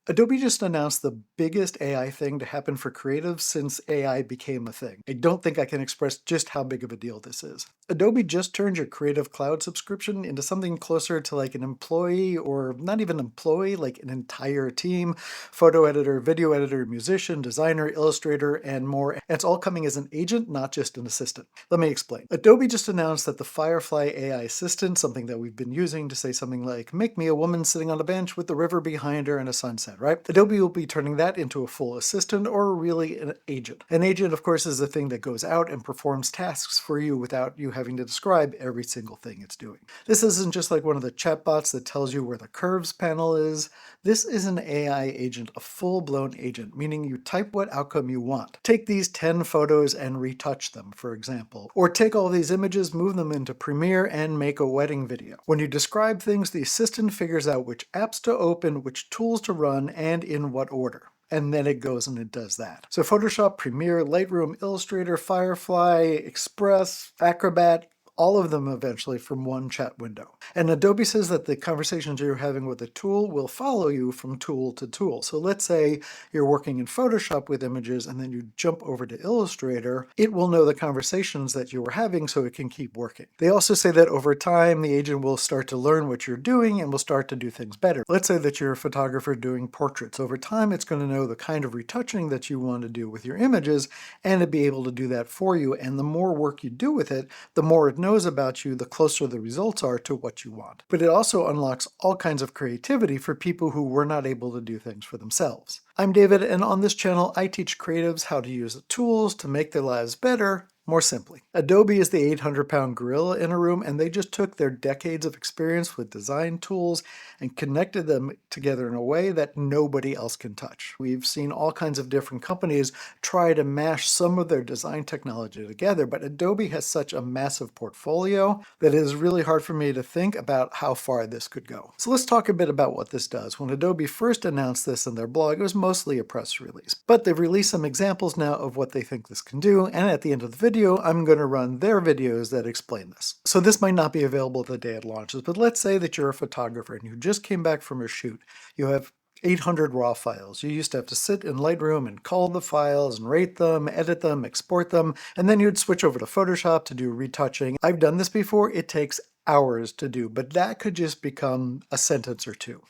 Adobe just announced the biggest AI thing to happen for creatives since AI became a thing. I don't think I can express just how big of a deal this is. Adobe just turned your Creative Cloud subscription into something closer to like an employee, or not even employee, like an entire team: photo editor, video editor, musician, designer, illustrator, and more. And it's all coming as an agent, not just an assistant. Let me explain. Adobe just announced that the Firefly AI assistant, something that we've been using to say something like, "Make me a woman sitting on a bench with the river behind her and a sunset," right? Adobe will be turning that into a full assistant, or really an agent. An agent, of course, is the thing that goes out and performs tasks for you without you having to describe every single thing it's doing. This isn't just like one of the chatbots that tells you where the curves panel is. This is an AI agent, a full-blown agent, meaning you type what outcome you want. Take these 10 photos and retouch them, for example. Or take all these images, move them into Premiere, and make a wedding video. When you describe things, the assistant figures out which apps to open, which tools to run, and in what order. And then it goes and it does that. So Photoshop, Premiere, Lightroom, Illustrator, Firefly, Express, Acrobat, all of them eventually from one chat window. And Adobe says that the conversations you're having with the tool will follow you from tool to tool. So let's say you're working in Photoshop with images and then you jump over to Illustrator, it will know the conversations that you were having so it can keep working. They also say that over time, the agent will start to learn what you're doing and will start to do things better. Let's say that you're a photographer doing portraits. Over time, it's going to know the kind of retouching that you want to do with your images, and it'll be able to do that for you. And the more work you do with it, the more it knows about you, the closer the results are to what you want. But it also unlocks all kinds of creativity for people who were not able to do things for themselves. I'm David, and on this channel, I teach creatives how to use the tools to make their lives better, more simply. Adobe is the 800-pound gorilla in a room, and they just took their decades of experience with design tools and connected them together in a way that nobody else can touch. We've seen all kinds of different companies try to mash some of their design technology together, but Adobe has such a massive portfolio that it is really hard for me to think about how far this could go. So let's talk a bit about what this does. When Adobe first announced this in their blog, it was mostly a press release, but they've released some examples now of what they think this can do, and at the end of the video, I'm going to run their videos that explain this. So this might not be available the day it launches, but let's say that you're a photographer and you just came back from a shoot. You have 800 raw files. You used to have to sit in Lightroom and call the files and rate them, edit them, export them, and then you'd switch over to Photoshop to do retouching. I've done this before. It takes hours to do, but that could just become a sentence or two.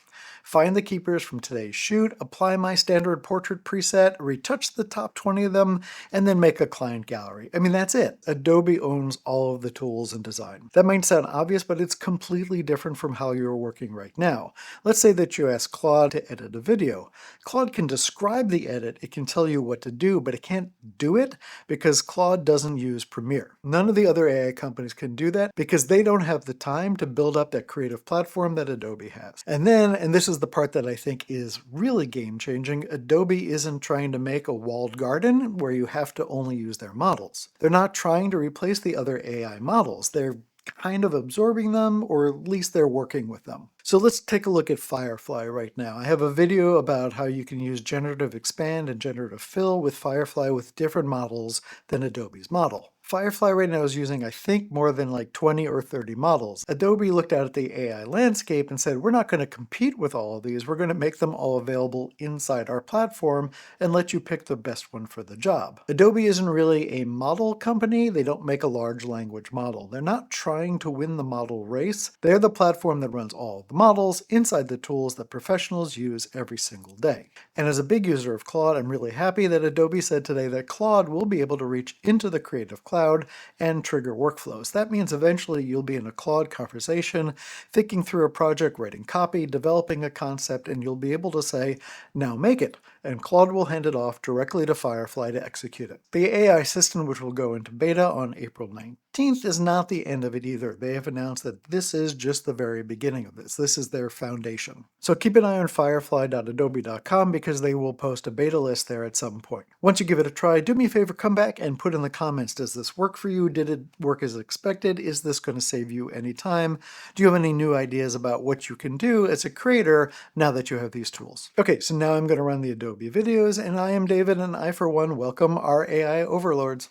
Find the keepers from today's shoot, apply my standard portrait preset, retouch the top 20 of them, and then make a client gallery. I mean, that's it. Adobe owns all of the tools and design. That might sound obvious, but it's completely different from how you're working right now. Let's say that you ask Claude to edit a video. Claude can describe the edit, it can tell you what to do, but it can't do it because Claude doesn't use Premiere. None of the other AI companies can do that because they don't have the time to build up that creative platform that Adobe has. And this is the part that I think is really game-changing, Adobe isn't trying to make a walled garden where you have to only use their models. They're not trying to replace the other AI models. They're kind of absorbing them, or at least they're working with them. So let's take a look at Firefly right now. I have a video about how you can use generative expand and generative fill with Firefly with different models than Adobe's model. Firefly right now is using, I think, more than like 20 or 30 models. Adobe looked out at the AI landscape and said, we're not going to compete with all of these. We're going to make them all available inside our platform and let you pick the best one for the job. Adobe isn't really a model company. They don't make a large language model. They're not trying to win the model race. They're the platform that runs all of the models inside the tools that professionals use every single day. And as a big user of Claude, I'm really happy that Adobe said today that Claude will be able to reach into the Creative Cloud and trigger workflows. That means eventually you'll be in a Claude conversation, thinking through a project, writing copy, developing a concept, and you'll be able to say, now make it. And Claude will hand it off directly to Firefly to execute it. The AI assistant, which will go into beta on April 19th, is not the end of it either. They have announced that this is just the very beginning of this. This is their foundation. So keep an eye on firefly.adobe.com because they will post a beta list there at some point. Once you give it a try, do me a favor, come back and put in the comments, does this work for you? Did it work as expected? Is this going to save you any time? Do you have any new ideas about what you can do as a creator now that you have these tools? Okay, so now I'm going to run the Adobe videos, and I am David, and I, for one, welcome our AI overlords.